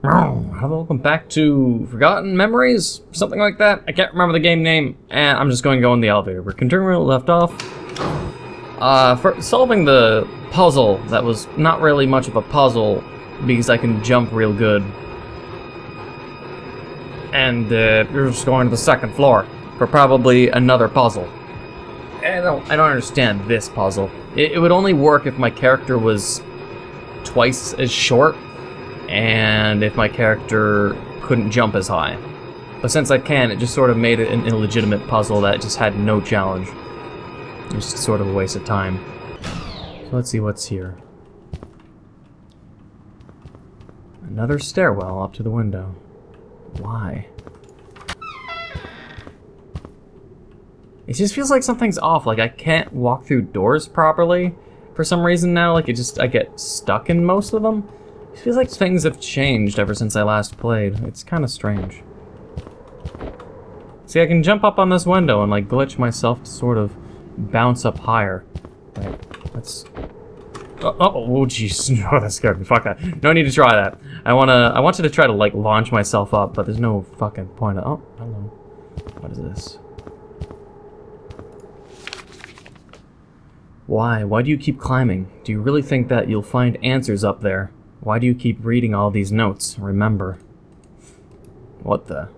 Welcome back to Forgotten Memories? Something like that? I can't remember the game name, and I'm just going to go in the elevator. We're continuing where we left off. For solving the puzzle that was not really much of a puzzle because I can jump real good. And you're just going to the second floor for probably another puzzle. I don't understand this puzzle. It would only work if my character was twice as short and if my character couldn't jump as high. But since I can, it just sort of made it an illegitimate puzzle that just had no challenge. It was just sort of a waste of time. So let's see what's here. Another stairwell up to the window. Why? It just feels like something's off, like I can't walk through doors properly for some reason now, like I get stuck in most of them. It feels like things have changed ever since I last played. It's kind of strange. See, I can jump up on this window and like glitch myself to sort of bounce up higher. Right, let's... Oh, jeez. Oh, that scared me. Fuck that. No need to try that. I wanted to try to like launch myself up, but there's no fucking point. Oh, hello. What is this? Why? Why do you keep climbing? Do you really think that you'll find answers up there? Why do you keep reading all these notes? Remember. What the?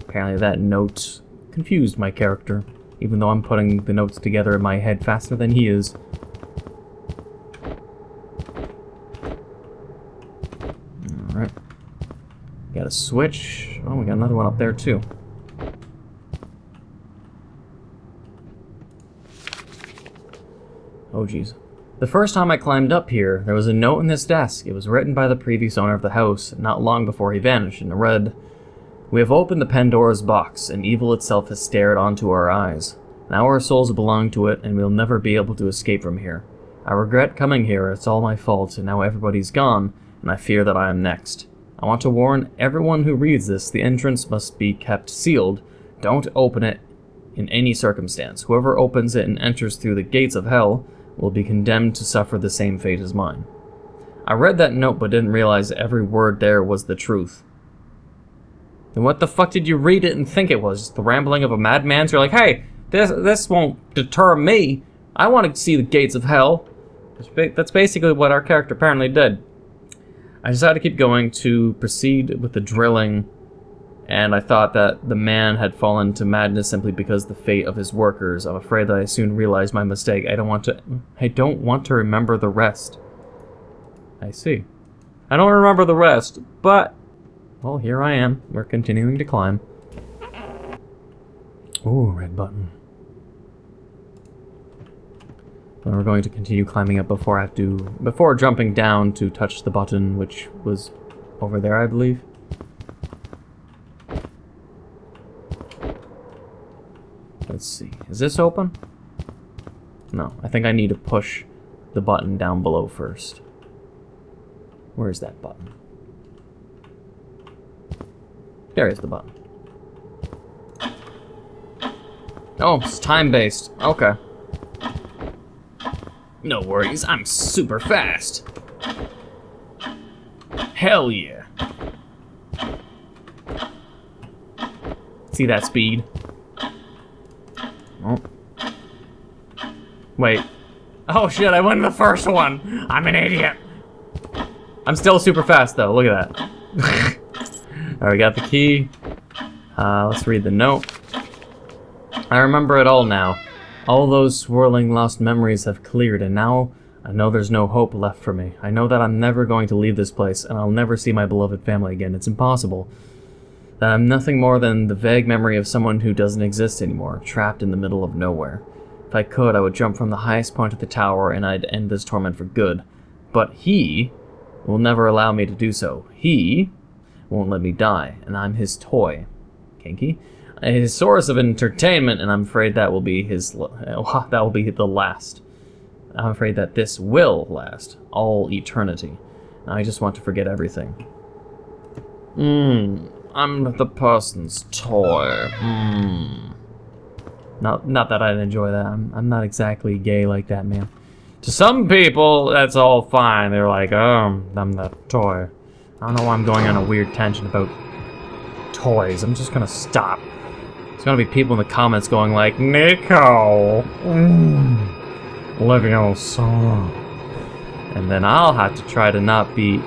Apparently that note confused my character, even though I'm putting the notes together in my head faster than he is. Alright. Got a switch. Oh, we got another one up there too. Oh, jeez. The first time I climbed up here, there was a note in this desk. It was written by the previous owner of the house, not long before he vanished, and it read, "We have opened the Pandora's box, and evil itself has stared onto our eyes. Now our souls belong to it, and we'll never be able to escape from here. I regret coming here, it's all my fault, and now everybody's gone, and I fear that I am next. I want to warn everyone who reads this, the entrance must be kept sealed. Don't open it in any circumstance. Whoever opens it and enters through the gates of hell will be condemned to suffer the same fate as mine." I read that note but didn't realize every word there was the truth. Then what the fuck did you read it and think it was? Just the rambling of a madman? So you're like, hey, this won't deter me. I want to see the gates of hell. That's basically what our character apparently did. I decided to keep going to proceed with the drilling, and I thought that the man had fallen to madness simply because of the fate of his workers. I'm afraid that I soon realized my mistake. I don't want to remember the rest. I see. I don't remember the rest, but... well, here I am. We're continuing to climb. Ooh, red button. And we're going to continue climbing up before jumping down to touch the button, which was over there, I believe. Let's see. Is this open? No, I think I need to push the button down below first. Where is that button? There is the button. Oh, it's time-based. Okay. No worries, I'm super fast. Hell yeah. See that speed? Oh. Wait. Oh shit, I won the first one! I'm an idiot! I'm still super fast though, look at that. Alright, we got the key. Let's read the note. I remember it all now. All those swirling lost memories have cleared, and now I know there's no hope left for me. I know that I'm never going to leave this place, and I'll never see my beloved family again. It's impossible. That I'm nothing more than the vague memory of someone who doesn't exist anymore, trapped in the middle of nowhere. If I could, I would jump from the highest point of the tower, and I'd end this torment for good. But he will never allow me to do so. He won't let me die, and I'm his toy. Kinky? His source of entertainment, and I'm afraid that will be the last. I'm afraid that this will last all eternity. I just want to forget everything. I'm the person's toy. Not that I'd enjoy that. I'm not exactly gay like that, man. To some people, that's all fine. They're like, oh, I'm the toy. I don't know why I'm going on a weird tangent about toys. I'm just gonna stop. There's gonna be people in the comments going like, Neco, Leviosa. And then I'll have to try to not be,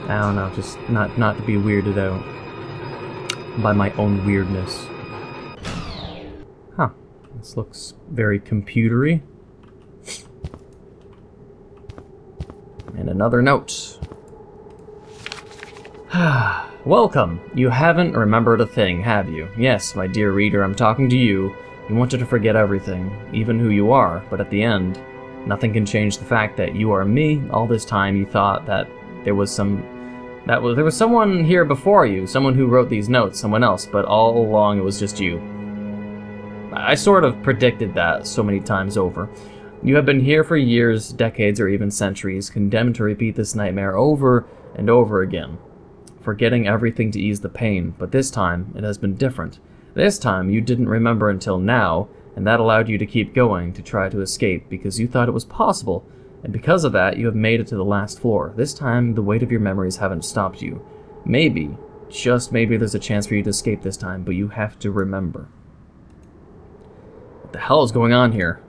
I don't know, just not to be weirded out by my own weirdness. Huh, this looks very computery. And another note. Welcome. You haven't remembered a thing, have you? Yes, my dear reader, I'm talking to you. You wanted to forget everything, even who you are, but at the end, nothing can change the fact that you are me. All this time you thought that there was someone here before you, someone who wrote these notes, someone else, but all along it was just you. I sort of predicted that so many times over. You have been here for years, decades, or even centuries, condemned to repeat this nightmare over and over again, forgetting everything to ease the pain, but this time it has been different. This time you didn't remember until now, and that allowed you to keep going, to try to escape, because you thought it was possible, and because of that you have made it to the last floor. This time the weight of your memories haven't stopped you. Maybe, just maybe there's a chance for you to escape this time, but you have to remember. What the hell is going on here?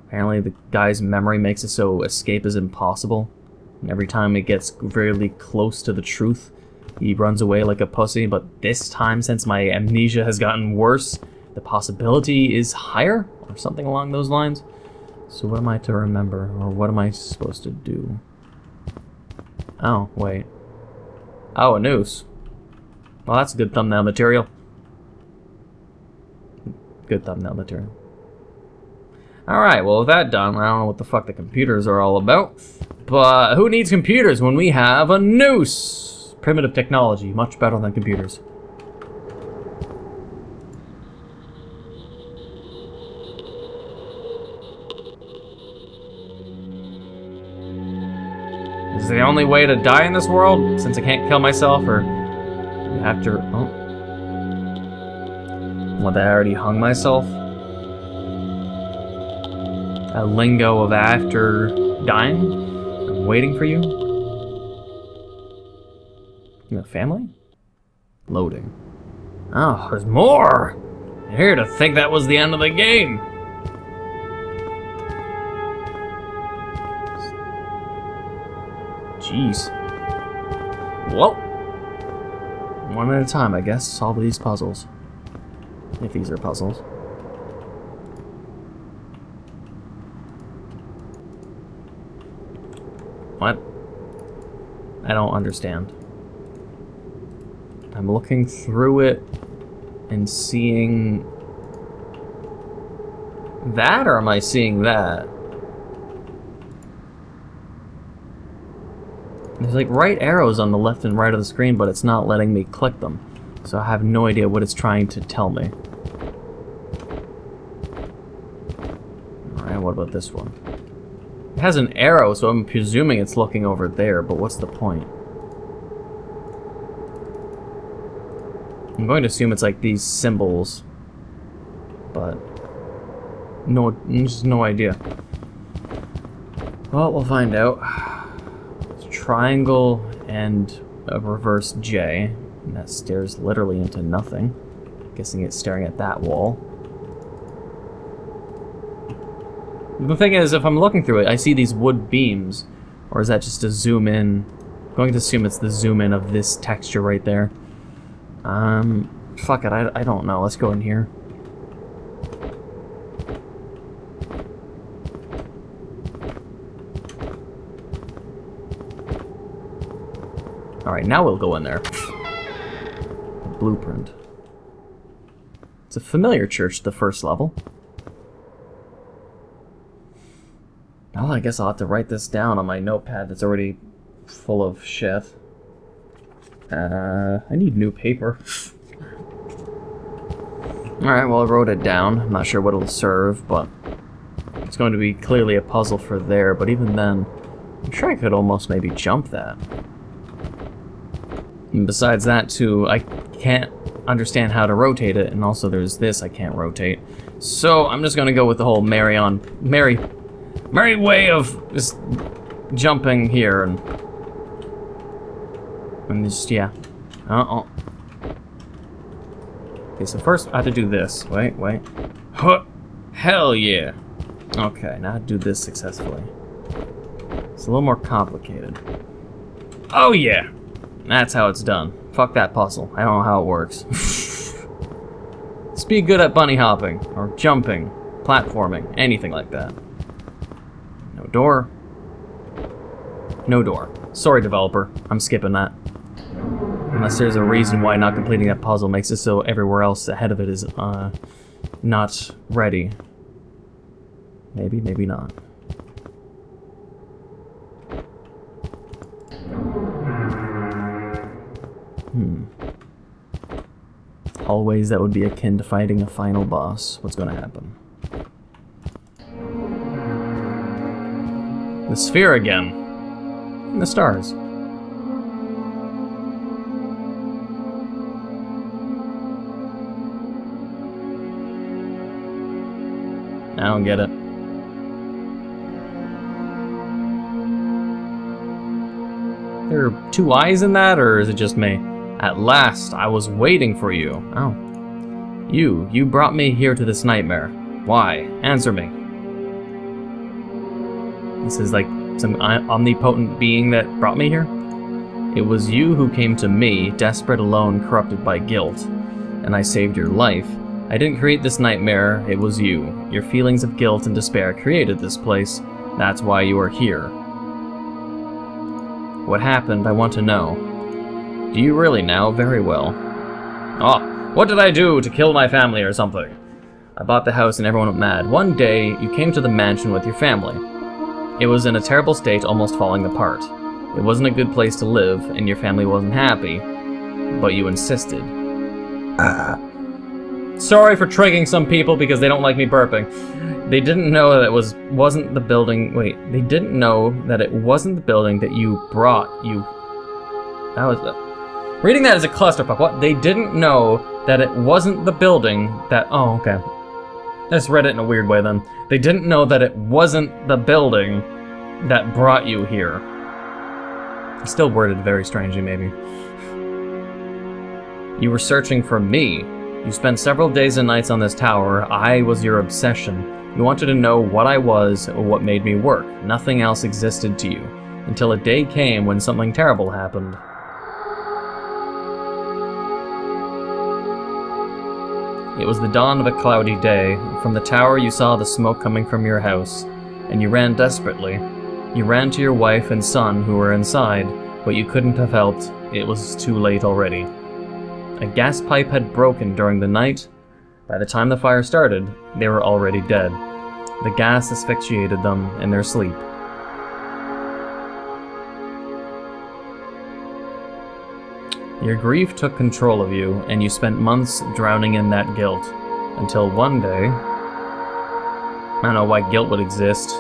Apparently the guy's memory makes it so escape is impossible. And every time it gets really close to the truth, he runs away like a pussy. But this time, since my amnesia has gotten worse, the possibility is higher? Or something along those lines. So what am I to remember? Or what am I supposed to do? Oh, wait. Oh, a noose. Well, that's good thumbnail material. Good thumbnail material. Alright, well with that done, I don't know what the fuck the computers are all about. But who needs computers when we have a noose? Primitive technology, much better than computers. Is it the only way to die in this world, since I can't kill myself, or you have to... Oh. What, I already hung myself? A lingo of after dying? I'm waiting for you? You have family? Loading. Oh, there's more! I'm here to think that was the end of the game! Jeez. Well, one at a time, I guess. Solve these puzzles. If these are puzzles. What? I don't understand. I'm looking through it and seeing that, or am I seeing that? There's like right arrows on the left and right of the screen, but it's not letting me click them. So I have no idea what it's trying to tell me. Alright, what about this one? It has an arrow, so I'm presuming it's looking over there, but what's the point? I'm going to assume it's like these symbols, but no, just no idea. Well, we'll find out. It's triangle and a reverse J, and that stares literally into nothing. Guessing it's staring at that wall. The thing is, if I'm looking through it, I see these wood beams. Or is that just a zoom in? I'm going to assume it's the zoom in of this texture right there. Fuck it, I don't know. Let's go in here. Alright, now we'll go in there. The blueprint. It's a familiar church, the first level. Well, I guess I'll have to write this down on my notepad that's already full of shit. I need new paper. Alright, well I wrote it down. I'm not sure what it'll serve, but it's going to be clearly a puzzle for there, but even then, I'm sure I could almost maybe jump that. And besides that too, I can't understand how to rotate it, and also there's this I can't rotate. So I'm just gonna go with the whole Mary merry way of just jumping here and just, yeah. Okay, so first I have to do this. Wait. Huh. Hell yeah. Okay, now I have to do this successfully. It's a little more complicated. Oh yeah! That's how it's done. Fuck that puzzle. I don't know how it works. Just be good at bunny hopping, or jumping, platforming, anything like that. No door. No door. Sorry, developer. I'm skipping that. Unless there's a reason why not completing that puzzle makes it so everywhere else ahead of it is, not ready. Maybe, maybe not. Hallways that would be akin to fighting a final boss. What's gonna happen? The sphere again. And the stars. I don't get it. There are two eyes in that, or is it just me? At last, I was waiting for you. Oh. You brought me here to this nightmare. Why? Answer me. This is like some omnipotent being that brought me here? It was you who came to me, desperate, alone, corrupted by guilt. And I saved your life. I didn't create this nightmare, it was you. Your feelings of guilt and despair created this place. That's why you are here. What happened, I want to know. Do you really know? Very well. Oh, what did I do to kill my family or something? I bought the house and everyone went mad. One day, you came to the mansion with your family. It was in a terrible state, almost falling apart. It wasn't a good place to live, and your family wasn't happy. But you insisted. Sorry for triggering some people because they don't like me burping. They didn't know that it wasn't the building. Wait, they didn't know that it wasn't the building that you brought. That was reading that as a clusterfuck. What? They didn't know that it wasn't the building that. Oh, okay. I just read it in a weird way then. They didn't know that it wasn't the building that brought you here. It's still worded very strangely, maybe. You were searching for me. You spent several days and nights on this tower. I was your obsession. You wanted to know what I was or what made me work. Nothing else existed to you. Until a day came when something terrible happened. It was the dawn of a cloudy day. From the tower you saw the smoke coming from your house, and you ran desperately. You ran to your wife and son who were inside, but you couldn't have helped. It was too late already. A gas pipe had broken during the night. By the time the fire started, they were already dead. The gas asphyxiated them in their sleep. Your grief took control of you, and you spent months drowning in that guilt. Until one day... I don't know why guilt would exist.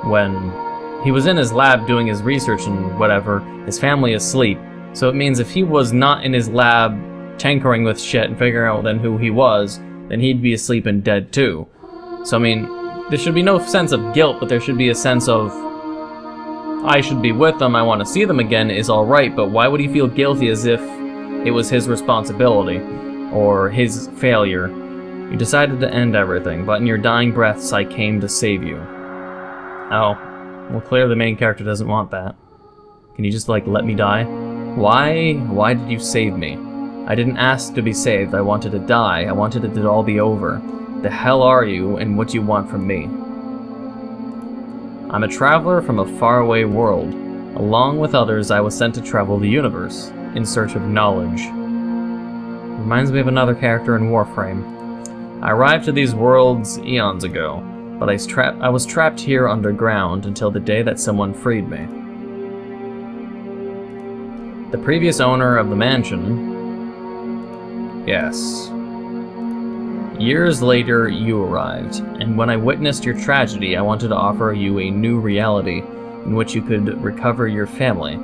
When he was in his lab doing his research and whatever, his family asleep. So it means if he was not in his lab tinkering with shit and figuring out then who he was, then he'd be asleep and dead too. So I mean, there should be no sense of guilt, but there should be a sense of I should be with them, I want to see them again is alright, but why would he feel guilty as if it was his responsibility or his failure? You decided to end everything, but in your dying breaths I came to save you. Oh, well clearly the main character doesn't want that. Can you just like let me die? Why did you save me? I didn't ask to be saved, I wanted to die, I wanted it to all be over. The hell are you, and what do you want from me? I'm a traveler from a faraway world. Along with others, I was sent to travel the universe, in search of knowledge. Reminds me of another character in Warframe. I arrived to these worlds eons ago, but I was trapped here underground until the day that someone freed me. The previous owner of the mansion... Yes. Years later, you arrived, and when I witnessed your tragedy, I wanted to offer you a new reality in which you could recover your family,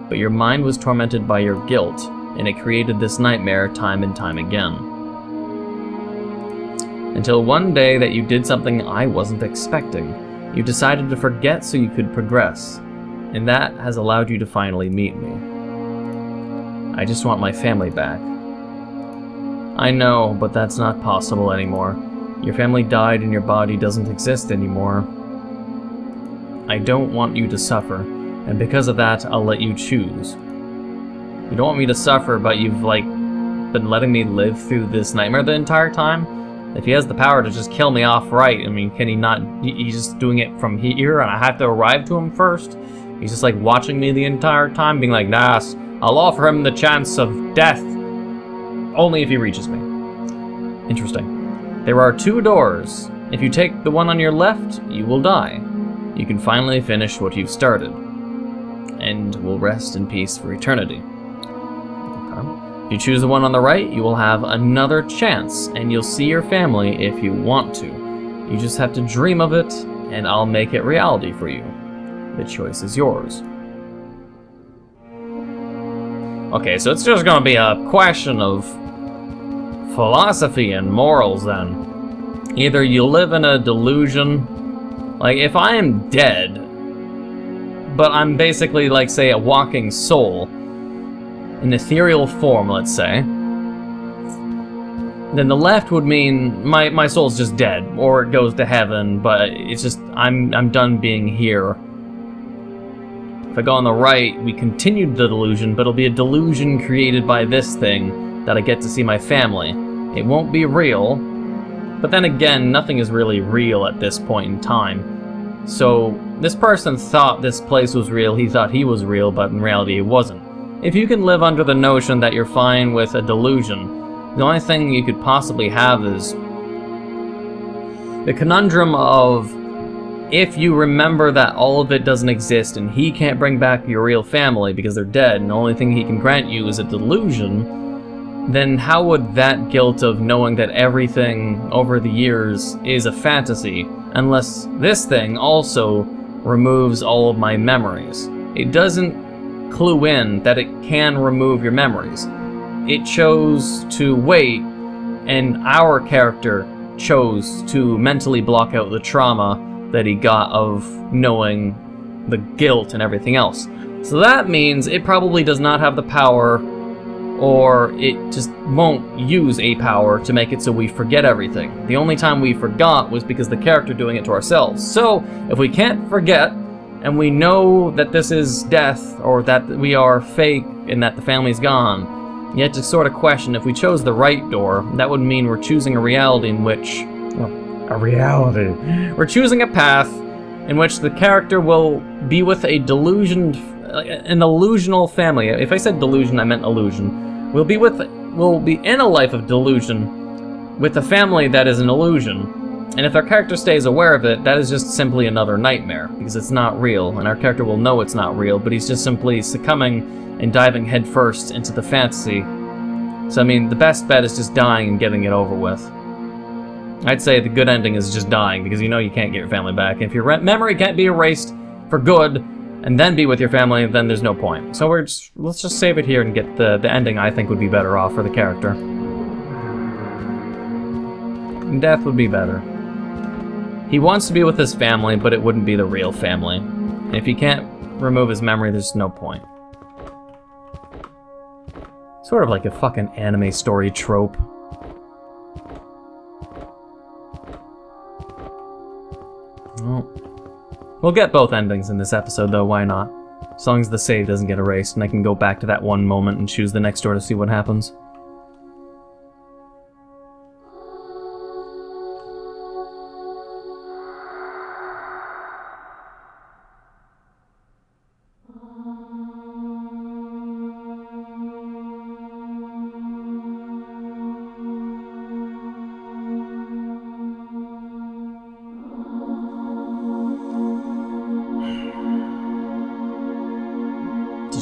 but your mind was tormented by your guilt, and it created this nightmare time and time again. Until one day that you did something I wasn't expecting. You decided to forget so you could progress, and that has allowed you to finally meet me. I just want my family back. I know, but that's not possible anymore. Your family died and your body doesn't exist anymore. I don't want you to suffer, and because of that, I'll let you choose. You don't want me to suffer, but you've, like, been letting me live through this nightmare the entire time? If he has the power to just kill me outright, I mean, can he not? He's just doing it from here, and I have to arrive to him first? He's just, like, watching me the entire time, being like, nah, I'll offer him the chance of death, only if he reaches me. Interesting. There are 2 doors. If you take the one on your left, you will die. You can finally finish what you've started, and will rest in peace for eternity. Okay. If you choose the one on the right, you will have another chance, and you'll see your family if you want to. You just have to dream of it, and I'll make it reality for you. The choice is yours. Okay, so it's just gonna be a question of philosophy and morals then. Either you live in a delusion, like if I am dead, but I'm basically like, say, a walking soul, an ethereal form, let's say, then the left would mean my soul's just dead, or it goes to heaven, but it's just, I'm done being here. If I go on the right, we continued the delusion, but it'll be a delusion created by this thing, that I get to see my family. It won't be real, but then again, nothing is really real at this point in time. So, this person thought this place was real, he thought he was real, but in reality it wasn't. If you can live under the notion that you're fine with a delusion, the only thing you could possibly have is the conundrum of, if you remember that all of it doesn't exist and he can't bring back your real family because they're dead and the only thing he can grant you is a delusion, then how would that guilt of knowing that everything over the years is a fantasy, unless this thing also removes all of my memories? It doesn't clue in that it can remove your memories. It chose to wait, and our character chose to mentally block out the trauma that he got of knowing the guilt and everything else. So that means it probably does not have the power, or it just won't use a power to make it so we forget everything. The only time we forgot was because the character doing it to ourselves. So, if we can't forget, and we know that this is death, or that we are fake, and that the family's gone, you have to sort of question, if we chose the right door, that would mean we're choosing a reality in which... We're choosing a path in which the character will be with an illusional family. If I said delusion, I meant illusion. We'll be in a life of delusion with a family that is an illusion. And if our character stays aware of it, that is just simply another nightmare, because it's not real, and our character will know it's not real, but he's just simply succumbing and diving headfirst into the fantasy. So, I mean, the best bet is just dying and getting it over with. I'd say the good ending is just dying, because you know you can't get your family back. And if your memory can't be erased for good, and then be with your family, then there's no point. So let's just save it here and get the ending I think would be better off for the character. Death would be better. He wants to be with his family, but it wouldn't be the real family. And if he can't remove his memory, there's no point. Sort of like a fucking anime story trope. Well, we'll get both endings in this episode, though, why not? As long as the save doesn't get erased, and I can go back to that one moment and choose the next door to see what happens.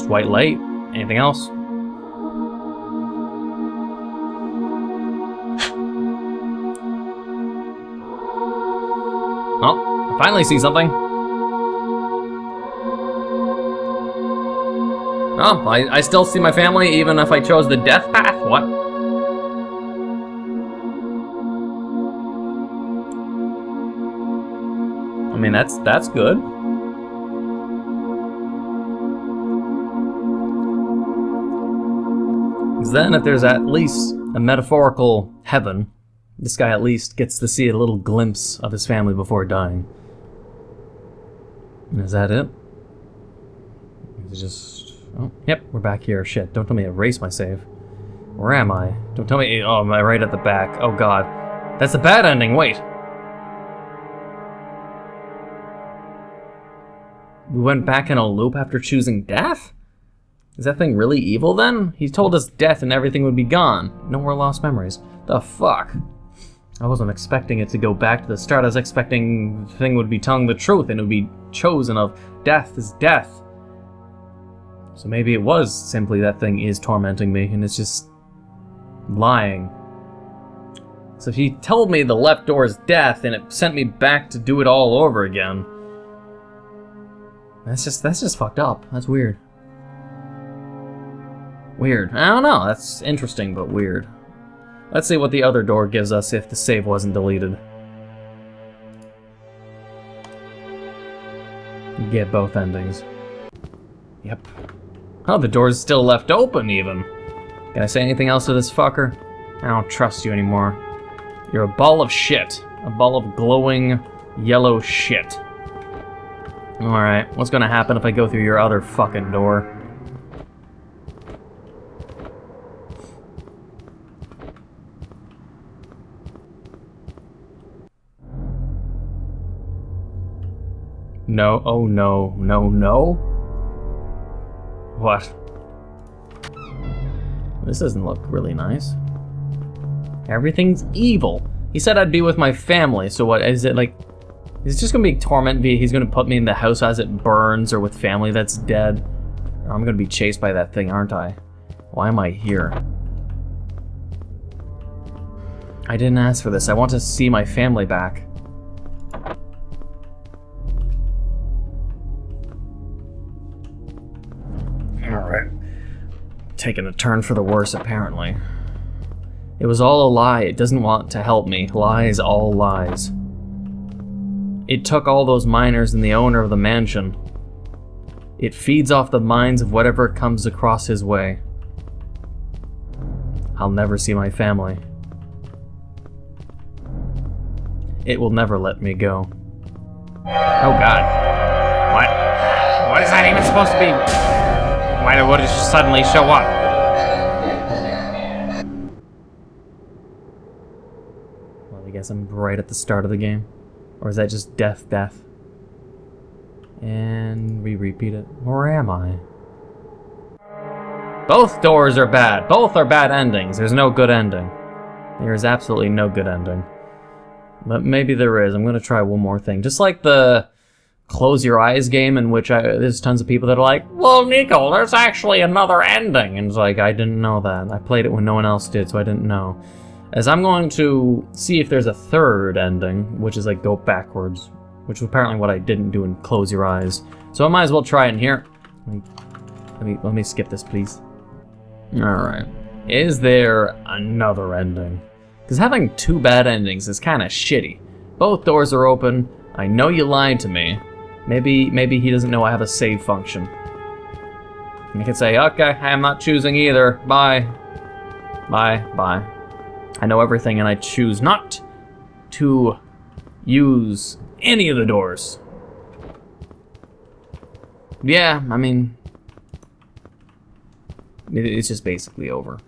White light. Anything else? Oh, I finally see something. Oh, I still see my family even if I chose the death path? What? mean, that's good. Because then if there's at least a metaphorical heaven, this guy at least gets to see a little glimpse of his family before dying. And is that it? Is it just... Oh, yep, we're back here. Shit, don't tell me to erase my save. Where am I? Don't tell me... Oh, am I right at the back? Oh god. That's the bad ending, wait! We went back in a loop after choosing death? Is that thing really evil then? He told us death and everything would be gone. No more lost memories. The fuck? I wasn't expecting it to go back to the start. I was expecting the thing would be telling the truth and it would be chosen of death is death. So maybe it was simply that thing is tormenting me and it's just lying. So if he told me the left door is death and it sent me back to do it all over again, that's just fucked up. That's weird. Weird. I don't know. That's interesting, but weird. Let's see what the other door gives us if the save wasn't deleted. You get both endings. Yep. Oh, the door's still left open, even. Can I say anything else to this fucker? I don't trust you anymore. You're a ball of shit. A ball of glowing yellow shit. Alright, what's gonna happen if I go through your other fucking door? No, oh no, no, no? What? This doesn't look really nice. Everything's evil. He said I'd be with my family, so what, is it like... Is it just gonna be torment via he's gonna put me in the house as it burns, or with family that's dead? Or I'm gonna be chased by that thing, aren't I? Why am I here? I didn't ask for this. I want to see my family back. Alright. Taking a turn for the worse, apparently. It was all a lie. It doesn't want to help me. Lies, all lies. It took all those miners and the owner of the mansion. It feeds off the minds of whatever comes across his way. I'll never see my family. It will never let me go. Oh god. What? What is that even supposed to be? Why did it just suddenly show up? Well, I guess I'm right at the start of the game. Or is that just death, death? And we repeat it. Where am I? Both doors are bad. Both are bad endings. There's no good ending. There is absolutely no good ending. But maybe there is. I'm gonna try one more thing. Just like the close your eyes game in which there's tons of people that are like, well, Neco, there's actually another ending. And it's like, I didn't know that. I played it when no one else did, so I didn't know. As I'm going to see if there's a third ending, which is like go backwards, which is apparently what I didn't do in Close Your Eyes. So I might as well try it in here. Let me skip this, please. Alright. Is there another ending? Because having two bad endings is kind of shitty. Both doors are open. I know you lied to me. Maybe he doesn't know I have a save function. And he could say, okay, I'm not choosing either. Bye. Bye. Bye. I know everything and I choose not to use any of the doors. Yeah, I mean, it's just basically over.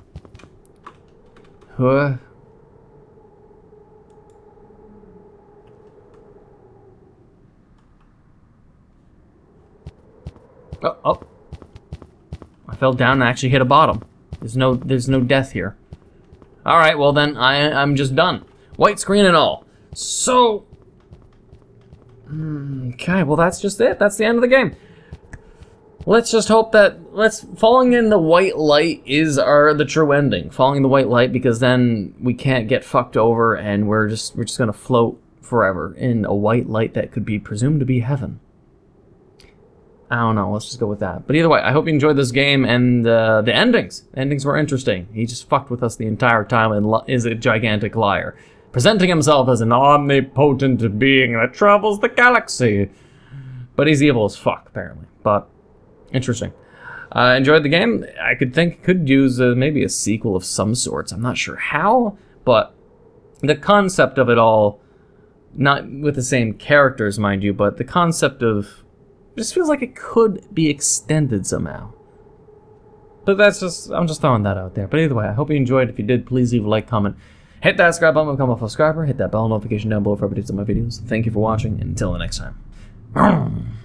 Huh? Oh. I fell down and actually hit a bottom. There's no death here. Alright, well then, I'm just done. White screen and all. So... Okay, well that's just it. That's the end of the game. Let's just hope that... Falling in the white light is the true ending. Falling in the white light, because then we can't get fucked over and we're just gonna float forever in a white light that could be presumed to be heaven. I don't know, let's just go with that. But either way, I hope you enjoyed this game, and the endings. The endings were interesting. He just fucked with us the entire time and is a gigantic liar. presenting himself as an omnipotent being that travels the galaxy. But he's evil as fuck, apparently. But, interesting. Enjoyed the game. I could use maybe a sequel of some sorts. I'm not sure how, but the concept of it all, not with the same characters, mind you, but the concept of, just feels like it could be extended somehow. But I'm just throwing that out there. But either way, I hope you enjoyed. If you did, please leave a like, comment, hit that subscribe button, become a subscriber, hit that bell notification down below for updates on my videos. Thank you for watching, and until the next time.